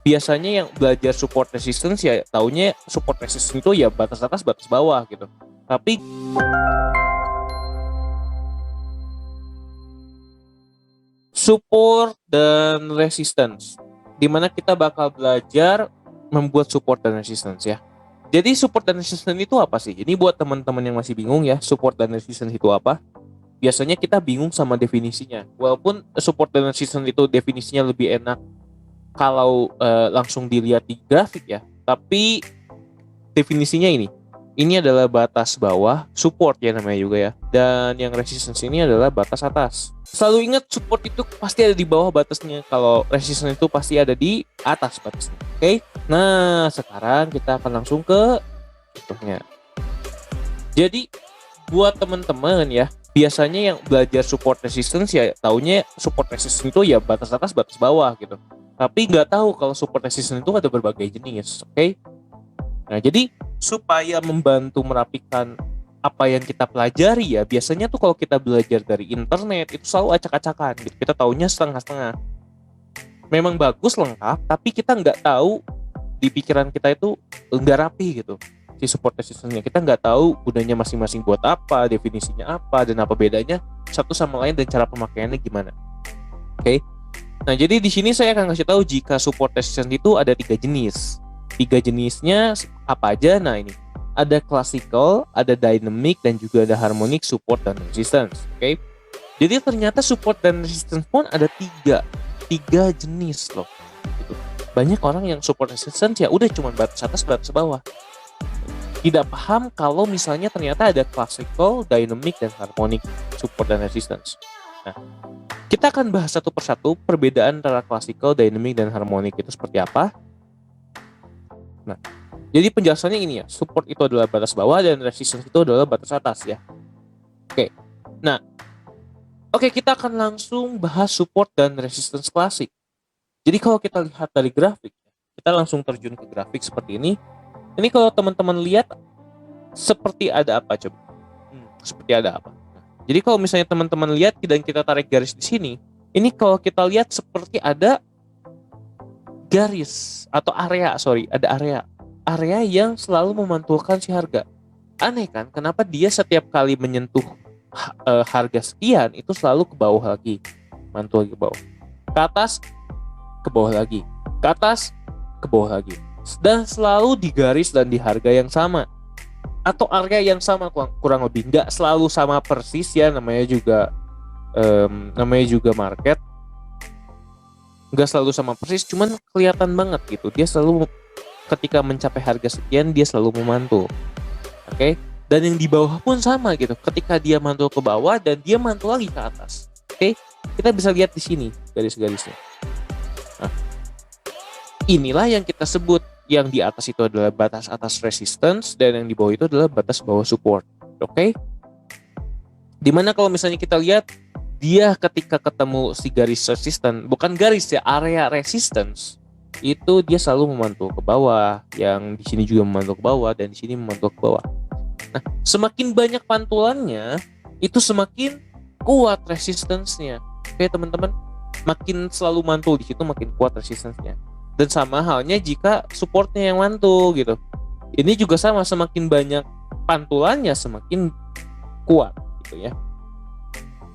Biasanya yang belajar support resistance ya taunya support resistance itu ya batas atas batas bawah gitu. Tapi support dan resistance, dimana kita bakal belajar membuat support dan resistance ya. Jadi support dan resistance itu apa sih? Ini buat teman-teman yang masih bingung ya, support dan resistance itu apa? Biasanya kita bingung sama definisinya. Walaupun support dan resistance itu definisinya lebih enak kalau langsung dilihat di grafik ya. Tapi definisinya ini. Ini adalah batas bawah, support ya namanya juga ya. Dan yang resistance ini adalah batas atas. Selalu ingat support itu pasti ada di bawah batasnya. Kalau resistance itu pasti ada di atas batasnya. Oke? Nah, sekarang kita akan langsung ke contohnya. Jadi, buat teman-teman ya, biasanya yang belajar support resistance ya taunya support resistance itu ya batas atas batas bawah gitu. Tapi nggak tahu kalau support resistance itu ada berbagai jenis. Oke? Nah, jadi supaya membantu merapikan apa yang kita pelajari ya, biasanya tuh kalau kita belajar dari internet itu selalu acak-acakan gitu. Kita taunya setengah-setengah. Memang bagus lengkap, tapi kita nggak tahu di pikiran kita itu nggak rapi gitu. Si support resistance-nya kita nggak tahu gunanya masing-masing buat apa, definisinya apa, dan apa bedanya satu sama lain dan cara pemakaiannya gimana. Oke. Nah, jadi di sini saya akan kasih tahu jika support resistance itu ada 3 jenis. 3 jenisnya apa aja? Nah, ini ada classical, ada dynamic, dan juga ada harmonic support dan resistance. Oke. Jadi ternyata support dan resistance pun ada tiga jenis loh. Gitu. Banyak orang yang support resistance ya udah cuma batas atas batas bawah. Tidak paham kalau misalnya ternyata ada classical, dynamic, dan harmonic support dan resistance. Nah, kita akan bahas satu persatu perbedaan antara classical, dynamic, dan harmonic itu seperti apa. Nah, jadi penjelasannya ini ya, support itu adalah batas bawah dan resistance itu adalah batas atas ya. Oke. Nah, kita akan langsung bahas support dan resistance klasik. Jadi kalau kita lihat dari grafik, kita langsung terjun ke grafik seperti ini. Ini kalau teman-teman lihat seperti ada apa coba? Seperti ada apa? Jadi kalau misalnya teman-teman lihat dan kita tarik garis di sini, ini kalau kita lihat seperti ada garis atau area yang selalu memantulkan si harga. Aneh kan? Kenapa dia setiap kali menyentuh harga sekian itu selalu ke bawah lagi, mantul ke bawah, ke atas, ke bawah lagi, ke atas, ke bawah lagi, dan selalu di garis dan di harga yang sama atau area yang sama kurang lebih, nggak selalu sama persis ya, namanya juga market. Nggak selalu sama persis, cuman kelihatan banget gitu. Dia selalu ketika mencapai harga sekian dia selalu memantul. Oke? Dan yang di bawah pun sama gitu. Ketika dia mantul ke bawah dan dia mantul lagi ke atas. Oke? Kita bisa lihat di sini garis-garisnya. Nah, inilah yang kita sebut yang di atas itu adalah batas atas resistance dan yang di bawah itu adalah batas bawah support. Oke? Dimana kalau misalnya kita lihat dia ketika ketemu si garis resistance, bukan garis ya, area resistance, itu dia selalu memantul ke bawah, yang di sini juga memantul ke bawah dan di sini memantul ke bawah. Nah, semakin banyak pantulannya, itu semakin kuat resistance-nya. Oke, teman-teman, makin selalu mantul di situ makin kuat resistance-nya. Dan sama halnya jika supportnya yang mantul gitu. Ini juga sama, semakin banyak pantulannya semakin kuat gitu ya.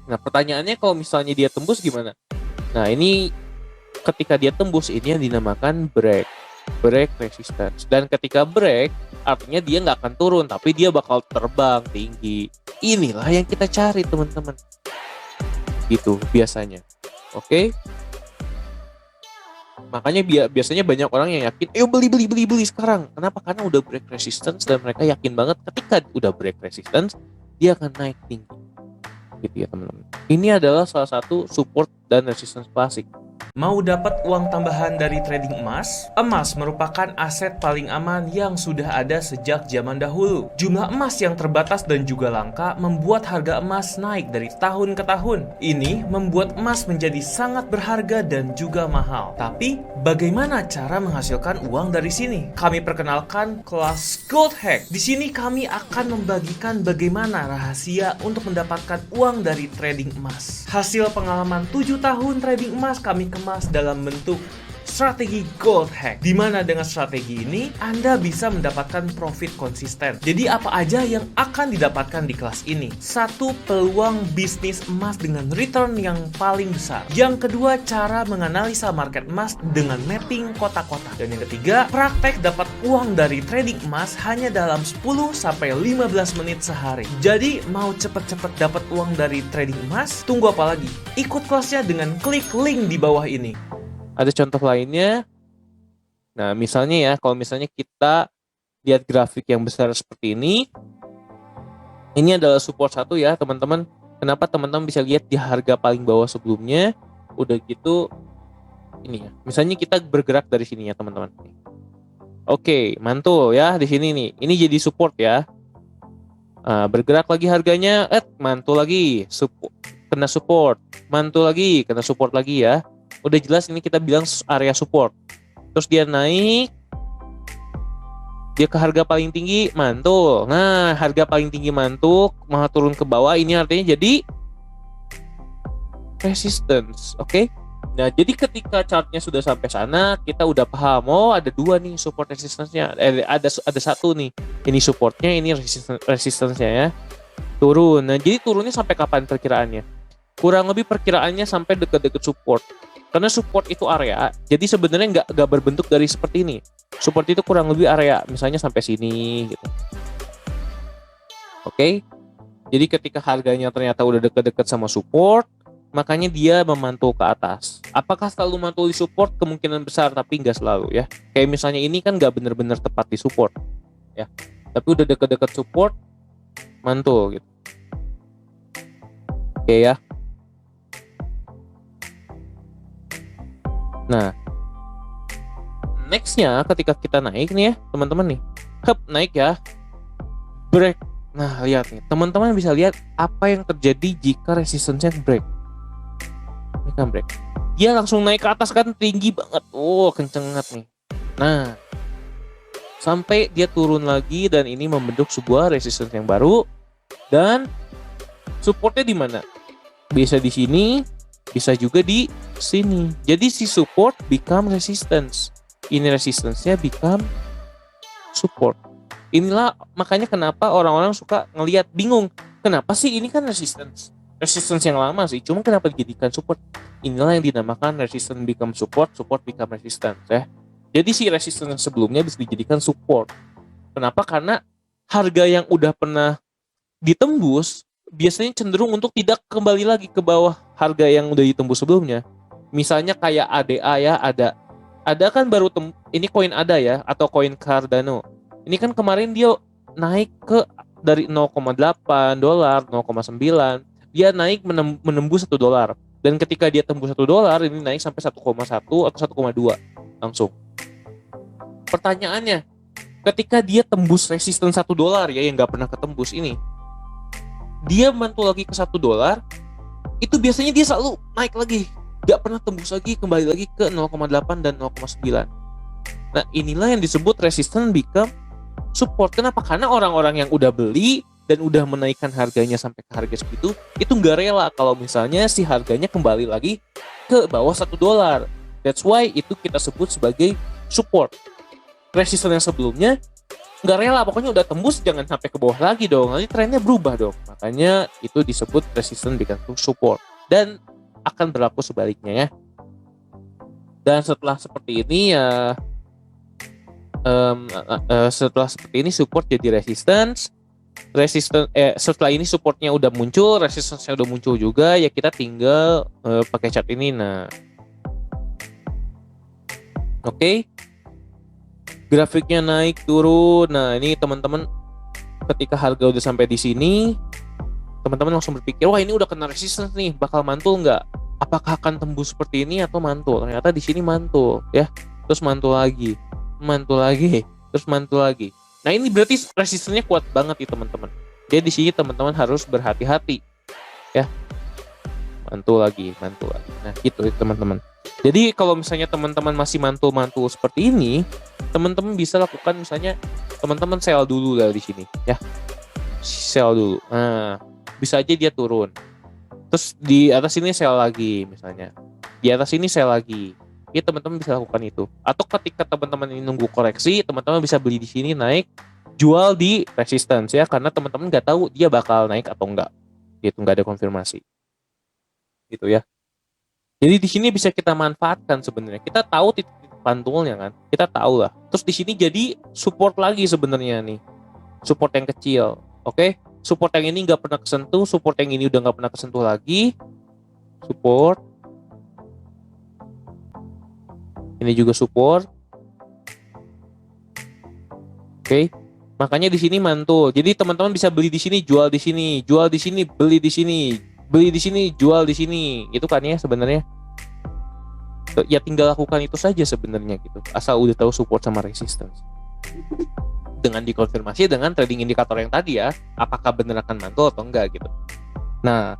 Nah, pertanyaannya kalau misalnya dia tembus gimana? Nah, ini ketika dia tembus ini yang dinamakan break resistance. Dan ketika break artinya dia nggak akan turun tapi dia bakal terbang tinggi. Inilah yang kita cari teman-teman. Gitu biasanya. Oke? Makanya biasanya banyak orang yang yakin, ayo beli sekarang. Kenapa? Karena udah break resistance dan mereka yakin banget ketika udah break resistance dia akan naik tinggi. Gitu ya teman-teman. Ini adalah salah satu support dan resistance klasik. Mau dapat uang tambahan dari trading emas? Emas merupakan aset paling aman yang sudah ada sejak zaman dahulu. Jumlah emas yang terbatas dan juga langka membuat harga emas naik dari tahun ke tahun. Ini membuat emas menjadi sangat berharga dan juga mahal. Tapi, bagaimana cara menghasilkan uang dari sini? Kami perkenalkan kelas Gold Hack. Di sini kami akan membagikan bagaimana rahasia untuk mendapatkan uang dari trading emas. Hasil pengalaman 7 tahun trading emas kami kemas dalam bentuk strategi gold hack. Dimana dengan strategi ini, Anda bisa mendapatkan profit konsisten. Jadi apa aja yang akan didapatkan di kelas ini? Satu, peluang bisnis emas dengan return yang paling besar. Yang kedua, cara menganalisa market emas dengan mapping kotak-kotak. Dan yang ketiga, praktek dapat uang dari trading emas hanya dalam 10-15 menit sehari. Jadi mau cepet-cepet dapat uang dari trading emas? Tunggu apa lagi? Ikut kelasnya dengan klik link di bawah ini. Ada contoh lainnya. Nah, misalnya ya, kalau misalnya kita lihat grafik yang besar seperti ini adalah support 1 ya, teman-teman. Kenapa teman-teman bisa lihat di harga paling bawah sebelumnya? Udah gitu, ini ya. Misalnya kita bergerak dari sini ya, teman-teman. Oke, mantul ya di sini nih. Ini jadi support ya. Bergerak lagi harganya, mantul lagi, kena support, mantul lagi, kena support lagi ya. Udah jelas ini kita bilang area support. Terus dia naik, dia ke harga paling tinggi, mantul. Nah, harga paling tinggi mantul, malah turun ke bawah. Ini artinya jadi resistance, oke? Nah, jadi ketika chartnya sudah sampai sana, kita udah paham. Oh, ada 2 nih support resistance-nya. Ada 1 nih. Ini supportnya, ini resistance-nya ya. Turun. Nah, jadi turunnya sampai kapan perkiraannya? Kurang lebih perkiraannya sampai dekat-dekat support. Karena support itu area, jadi sebenarnya nggak berbentuk dari seperti ini. Support itu kurang lebih area, misalnya sampai sini gitu. Oke? Jadi ketika harganya ternyata udah dekat-dekat sama support, makanya dia memantul ke atas. Apakah selalu mantul di support? Kemungkinan besar, tapi nggak selalu ya. Kayak misalnya ini kan nggak benar-benar tepat di support, ya. Tapi udah dekat-dekat support, mantul gitu. Oke ya. Nah, nextnya ketika kita naik nih ya, teman-teman nih, naik ya, break. Nah, lihat nih, teman-teman bisa lihat apa yang terjadi jika resistance-nya break. Ini kan break. Dia langsung naik ke atas kan, tinggi banget. Oh, kenceng banget nih. Nah, sampai dia turun lagi dan ini membentuk sebuah resistance yang baru. Dan supportnya di mana? Bisa di sini, bisa juga di sini. Jadi si support become resistance. Ini resistance-nya become support. Inilah makanya kenapa orang-orang suka ngelihat bingung. Kenapa sih ini kan resistance yang lama sih, cuma kenapa dijadikan support? Inilah yang dinamakan resistance become support, support become resistance ya. Jadi si resistance sebelumnya bisa dijadikan support. Kenapa? Karena harga yang udah pernah ditembus biasanya cenderung untuk tidak kembali lagi ke bawah harga yang udah ditembus sebelumnya. Misalnya kayak ADA ya, ada kan baru ini koin ADA ya, atau koin Cardano. Ini kan kemarin dia naik ke dari 0,8 dolar, 0,9, dia naik menembus 1 dolar. Dan ketika dia tembus 1 dolar, ini naik sampai 1,1 atau 1,2 langsung. Pertanyaannya, ketika dia tembus resistance 1 dolar ya, yang nggak pernah ketembus ini, dia mantul lagi ke 1 dolar, itu biasanya dia selalu naik lagi, gak pernah tembus lagi, kembali lagi ke 0,8 dan 0,9. Nah, inilah yang disebut resistance become support. Kenapa? Karena orang-orang yang udah beli dan udah menaikkan harganya sampai ke harga segitu, itu gak rela kalau misalnya si harganya kembali lagi ke bawah 1 dolar. That's why itu kita sebut sebagai support. Resistance yang sebelumnya nggak rela, pokoknya udah tembus jangan sampai ke bawah lagi dong, nanti trennya berubah dong. Makanya itu disebut resistance become support. Dan akan berlaku sebaliknya ya. Dan setelah seperti ini ya, setelah seperti ini support jadi resistance. Setelah ini supportnya udah muncul, resistance-nya udah muncul juga, ya kita tinggal pakai chart ini. Nah, oke. Grafiknya naik turun. Nah, ini teman-teman ketika harga udah sampai di sini, teman-teman langsung berpikir, wah ini udah kena resistance nih, bakal mantul nggak? Apakah akan tembus seperti ini atau mantul? Ternyata di sini mantul ya, terus mantul lagi, terus mantul lagi. Nah, ini berarti resistance-nya kuat banget nih teman-teman. Jadi di sini teman-teman harus berhati-hati ya. Mantul lagi. Nah, gitu teman-teman. Jadi kalau misalnya teman-teman masih mantul-mantul seperti ini, teman-teman bisa lakukan misalnya teman-teman sell dulu dari sini ya. Sell dulu. Nah, bisa aja dia turun. Terus di atas ini sell lagi misalnya. Di atas ini sell lagi. ya teman-teman bisa lakukan itu. Atau ketika teman-teman ini nunggu koreksi, teman-teman bisa beli di sini naik, jual di resistance ya, karena teman-teman nggak tahu dia bakal naik atau enggak, gitu, nggak ada konfirmasi, gitu ya. Jadi di sini bisa kita manfaatkan sebenarnya. Kita tahu titik pantulnya kan, kita tahu lah. Terus di sini jadi support lagi sebenarnya nih, support yang kecil, oke? Support yang ini nggak pernah kesentuh, support yang ini udah nggak pernah kesentuh lagi, support. Ini juga support, oke? Makanya di sini mantul. Jadi teman-teman bisa beli di sini, jual di sini, jual di sini, beli di sini, beli di sini, jual di sini, gitu kan ya sebenarnya. Ya tinggal lakukan itu saja sebenarnya gitu. Asal udah tahu support sama resistance. Dengan dikonfirmasi dengan trading indikator yang tadi ya, apakah benar akan mantul atau enggak gitu. Nah,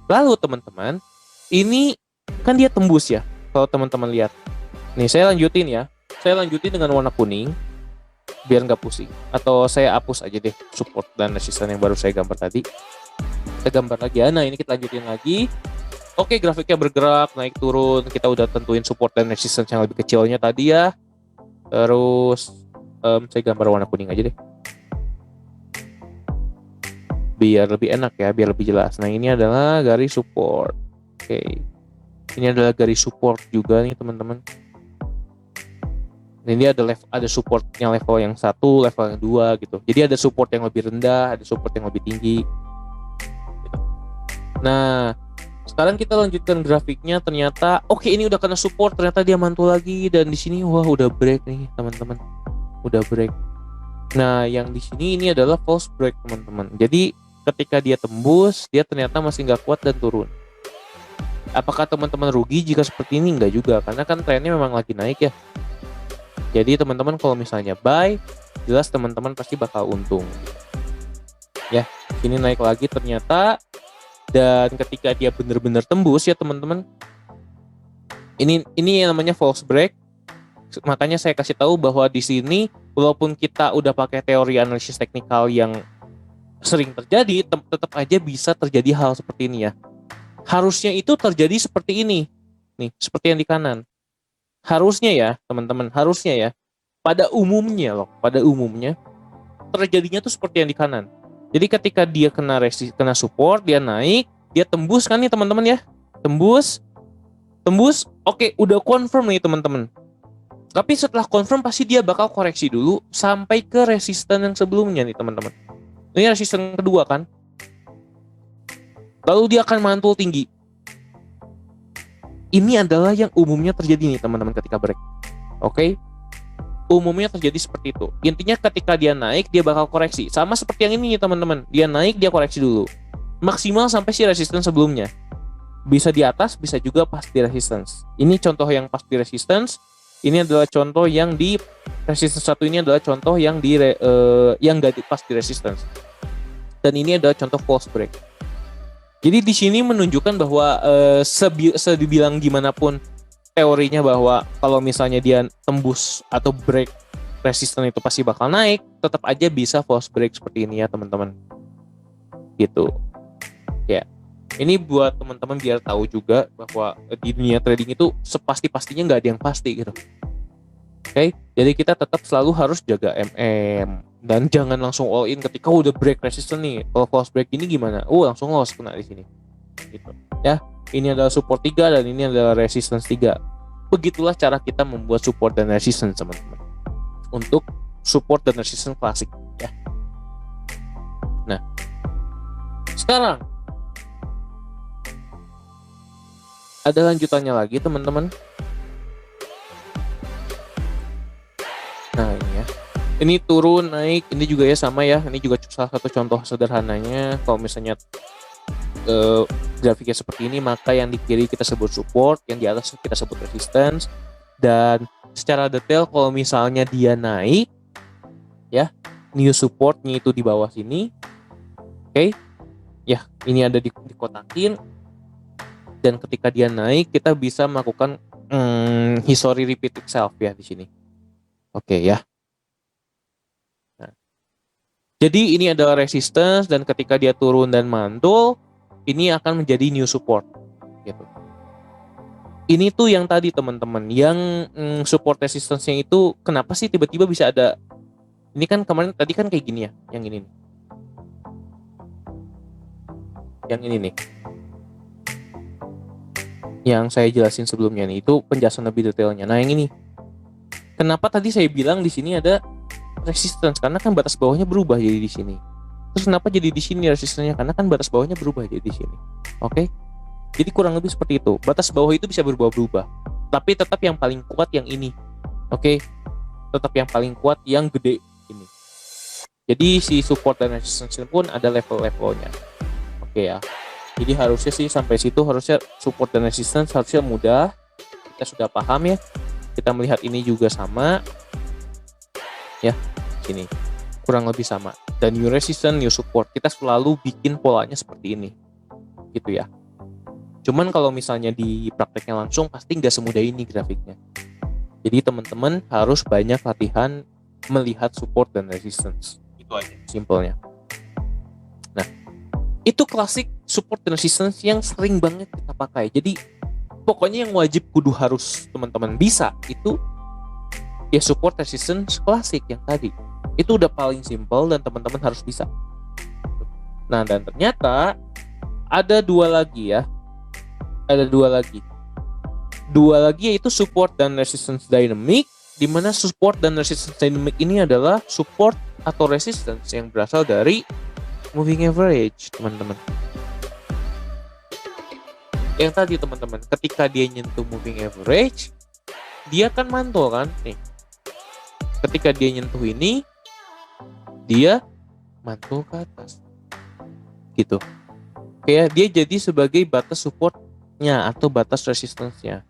lalu teman-teman, ini kan dia tembus ya. Kalau teman-teman lihat. Nih, saya lanjutin ya. Saya lanjutin dengan warna kuning biar nggak pusing. Atau saya hapus aja deh support dan resistance yang baru saya gambar tadi. Kita gambar lagi ya. Nah, ini kita lanjutin lagi. Oke, grafiknya bergerak naik turun. Kita udah tentuin support dan resistance yang lebih kecilnya tadi ya. Terus saya gambar warna kuning aja deh. Biar lebih enak ya, biar lebih jelas. Nah, ini adalah garis support. Oke. Ini adalah garis support juga nih, teman-teman. Ini ada supportnya level yang 1, level yang 2 gitu. Jadi ada support yang lebih rendah, ada support yang lebih tinggi. Gitu. Nah, sekarang kita lanjutkan grafiknya. Ternyata oke, ini udah kena support, ternyata dia mantul lagi dan di sini wah udah break nih, teman-teman. Udah break. Nah, yang di sini ini adalah false break, teman-teman. Jadi ketika dia tembus, dia ternyata masih nggak kuat dan turun. Apakah teman-teman rugi jika seperti ini? Nggak juga, karena kan trennya memang lagi naik ya. Jadi teman-teman kalau misalnya buy, jelas teman-teman pasti bakal untung. Ya, ini naik lagi ternyata, dan ketika dia benar-benar tembus ya teman-teman, ini yang namanya false break. Makanya saya kasih tahu bahwa di sini walaupun kita udah pakai teori analisis teknikal yang sering terjadi, tetap aja bisa terjadi hal seperti ini ya. Harusnya itu terjadi seperti ini. Nih, seperti yang di kanan. Harusnya ya, teman-teman, harusnya ya. Pada umumnya terjadinya tuh seperti yang di kanan. Jadi ketika dia kena support, dia naik, dia tembus kan nih teman-teman ya. Tembus. Oke, udah confirm nih teman-teman. Tapi setelah confirm pasti dia bakal koreksi dulu sampai ke resisten yang sebelumnya nih teman-teman. Ini resisten kedua kan. Lalu dia akan mantul tinggi. Ini adalah yang umumnya terjadi nih teman-teman ketika break. Oke. Umumnya terjadi seperti itu. Intinya ketika dia naik, dia bakal koreksi. Sama seperti yang ini nih teman-teman. Dia naik, dia koreksi dulu. Maksimal sampai si resistance sebelumnya. Bisa di atas, bisa juga pas di resistance. Ini contoh yang pas di resistance. Ini adalah contoh yang di resistance 1, ini adalah contoh yang yang nggak pas di resistance. Dan ini adalah contoh false break. Jadi di sini menunjukkan bahwa sebilang gimana pun teorinya bahwa kalau misalnya dia tembus atau break resisten itu pasti bakal naik, tetap aja bisa false break seperti ini ya teman-teman. Gitu. Ya. Ini buat teman-teman biar tahu juga bahwa di dunia trading itu sepasti-pastinya nggak ada yang pasti gitu. Oke, jadi kita tetap selalu harus jaga MM dan jangan langsung all in ketika udah break resistance nih. Kalau false break ini gimana? Langsung loss kena di sini. Gitu. Ya, ini adalah support 3 dan ini adalah resistance 3. Begitulah cara kita membuat support dan resistance, teman-teman. Untuk support dan resistance klasik, ya. Nah, sekarang ada lanjutannya lagi, teman-teman. Nah, ini ya. Ini turun, naik, ini juga ya sama ya. Ini juga salah satu contoh sederhananya. Kalau misalnya grafiknya seperti ini, maka yang di kiri kita sebut support, yang di atas kita sebut resistance. Dan secara detail kalau misalnya dia naik, ya, new supportnya itu di bawah sini. Oke. Ya, ini ada dikotakin. Dan ketika dia naik, kita bisa melakukan history repeat itself ya di sini. Oke ya. Nah, jadi ini adalah resistance dan ketika dia turun dan mantul, ini akan menjadi new support. Gitu. Ini tuh yang tadi teman-teman, yang support resistance-nya itu kenapa sih tiba-tiba bisa ada? Ini kan kemarin tadi kan kayak gini ya, yang ini nih. Yang ini nih. Yang saya jelasin sebelumnya nih, itu penjelasan lebih detailnya. Nah, yang ini. Kenapa tadi saya bilang di sini ada resistance? Karena kan batas bawahnya berubah jadi di sini. Terus kenapa jadi di sini resistance-nya? Karena kan batas bawahnya berubah jadi di sini. Oke? Jadi kurang lebih seperti itu. Batas bawah itu bisa berubah-berubah. Tapi tetap yang paling kuat yang ini. Oke? Tetap yang paling kuat yang gede ini. Jadi si support dan resistance pun ada level-levelnya. Oke ya. Jadi harusnya sih sampai situ harusnya support dan resistance harusnya mudah. Kita sudah paham ya. Kita melihat ini juga sama. Ya, sini. Kurang lebih sama. Dan new resistance, new support. Kita selalu bikin polanya seperti ini. Gitu ya. Cuman kalau misalnya di prakteknya langsung pasti nggak semudah ini grafiknya. Jadi teman-teman harus banyak latihan melihat support dan resistance. Itu aja simpelnya. Nah, itu klasik support dan resistance yang sering banget kita pakai. Jadi pokoknya yang wajib kudu harus teman-teman bisa itu ya support resistance klasik yang tadi. Itu udah paling simpel dan teman-teman harus bisa. Nah, dan ternyata ada dua lagi ya. Ada dua lagi. Dua lagi yaitu support dan resistance dynamic, di mana support dan resistance dynamic ini adalah support atau resistance yang berasal dari moving average, teman-teman. Yang tadi teman-teman, ketika dia nyentuh moving average, dia kan mantul kan nih. Ketika dia nyentuh ini, dia mantul ke atas. Gitu. Kayak dia jadi sebagai batas supportnya atau batas resistance-nya.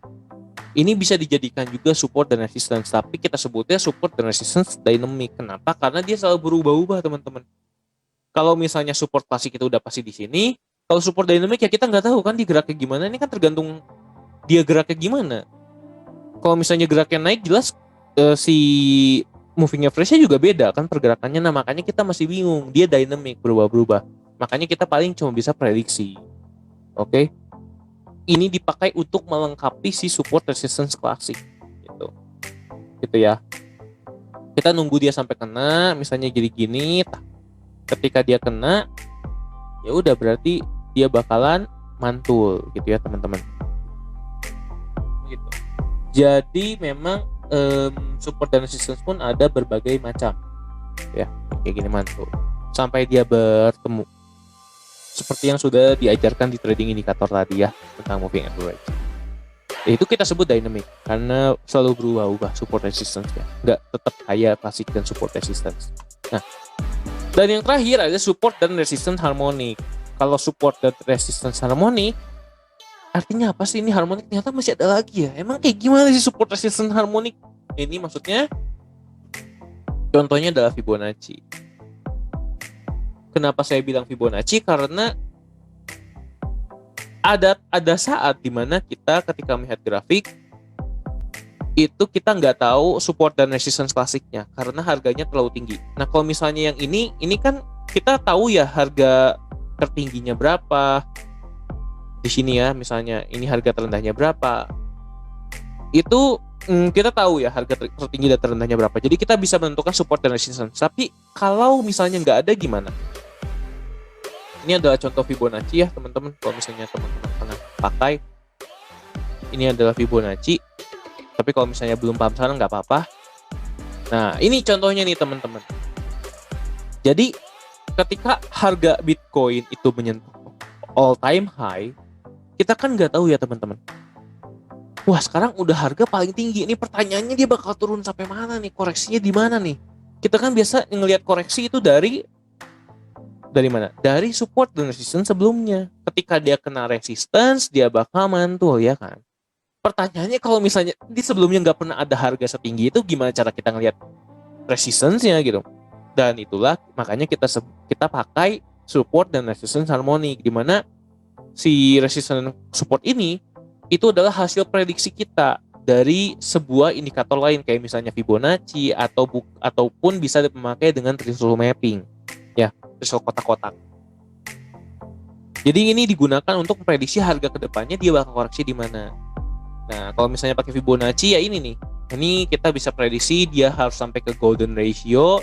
Ini bisa dijadikan juga support dan resistance, tapi kita sebutnya support dan resistance dynamic. Kenapa? Karena dia selalu berubah-ubah, teman-teman. Kalau misalnya support klasik itu udah pasti di sini, kalau support dynamic ya kita nggak tahu kan dia geraknya gimana. Ini kan tergantung dia geraknya gimana. Kalau misalnya geraknya naik, jelas si moving average-nya juga beda kan pergerakannya. Nah, makanya kita masih bingung. Dia dynamic, berubah-berubah. Makanya kita paling cuma bisa prediksi. Oke? Ini dipakai untuk melengkapi si support resistance klasik gitu. Gitu ya. Kita nunggu dia sampai kena, misalnya jadi gini. Ketika dia kena, ya udah berarti dia bakalan mantul gitu ya, teman-teman. Gitu. Jadi memang support dan resistance pun ada berbagai macam. Ya, kayak gini mantul. Sampai dia bertemu. Seperti yang sudah diajarkan di trading indikator tadi ya, tentang moving average. Itu kita sebut dynamic karena selalu berubah-ubah support resistance-nya. Nggak tetap kayak klasik dan support resistance. Nah, dan yang terakhir ada support dan resistance harmonik. Kalau support dan resistance harmonik, artinya apa sih ini harmonik? Ternyata masih ada lagi ya. Emang kayak gimana sih support resistance harmonik? Ini maksudnya, contohnya adalah Fibonacci. Kenapa saya bilang Fibonacci? Karena ada saat dimana kita ketika melihat grafik itu kita nggak tahu support dan resistance klasiknya karena harganya terlalu tinggi. Nah, kalau misalnya yang ini kan kita tahu ya harga tertingginya berapa di sini ya, misalnya ini harga terendahnya berapa. Itu kita tahu ya harga tertinggi dan terendahnya berapa. Jadi kita bisa menentukan support dan resistance. Tapi kalau misalnya nggak ada gimana? Ini adalah contoh Fibonacci ya teman-teman. Kalau misalnya teman-teman pernah pakai, ini adalah Fibonacci. Tapi kalau misalnya belum paham sekarang nggak apa-apa. Nah, ini contohnya nih teman-teman. Jadi ketika harga Bitcoin itu menyentuh all time high, kita kan nggak tahu ya teman-teman. Wah, sekarang udah harga paling tinggi. Ini pertanyaannya dia bakal turun sampai mana nih? Koreksinya di mana nih? Kita kan biasa ngelihat koreksi itu dari mana? Dari support dan resistance sebelumnya. Ketika dia kena resistance, dia bakal mantul ya kan. Pertanyaannya kalau misalnya di sebelumnya nggak pernah ada harga setinggi itu, gimana cara kita ngelihat resistance-nya gitu. Dan itulah makanya kita pakai support dan resistance harmonik, di mana si resistance support ini itu adalah hasil prediksi kita dari sebuah indikator lain kayak misalnya Fibonacci ataupun bisa dipakai dengan threshold mapping. Ya, threshold kotak-kotak. Jadi ini digunakan untuk memprediksi harga kedepannya dia bakal koreksi di mana. Nah, kalau misalnya pakai Fibonacci ya ini nih. Ini kita bisa prediksi dia harus sampai ke golden ratio,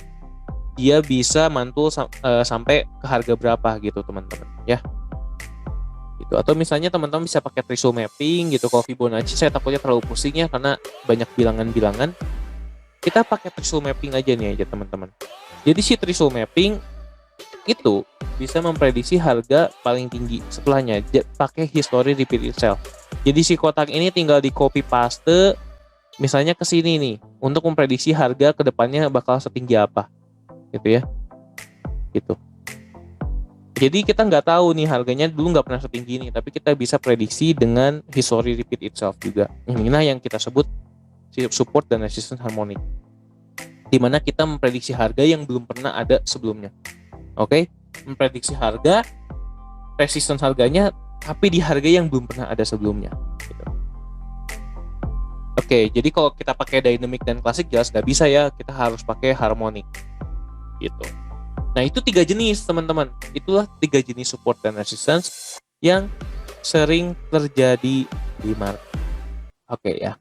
dia bisa mantul sampai ke harga berapa gitu teman-teman ya. Gitu. Atau misalnya teman-teman bisa pakai threshold mapping gitu. Kalau Fibonacci saya takutnya terlalu pusing ya karena banyak bilangan-bilangan. Kita pakai threshold mapping aja nih aja teman-teman. Jadi si threshold mapping itu bisa memprediksi harga paling tinggi setelahnya pakai history repeat itself. Jadi si kotak ini tinggal di copy paste misalnya ke sini nih untuk memprediksi harga kedepannya bakal setinggi apa gitu ya. Gitu. Jadi kita nggak tahu nih harganya dulu nggak pernah setinggi ini, tapi kita bisa prediksi dengan history repeat itself juga. Inilah yang kita sebut support dan resistance harmonic, di mana kita memprediksi harga yang belum pernah ada sebelumnya. Oke, memprediksi harga, resistance harganya, tapi di harga yang belum pernah ada sebelumnya. Gitu. Oke, jadi kalau kita pakai dynamic dan classic jelas nggak bisa ya, kita harus pakai harmonic. Gitu. Nah itu 3 jenis teman-teman. Itulah 3 jenis support dan resistance yang sering terjadi di market. Oke ya.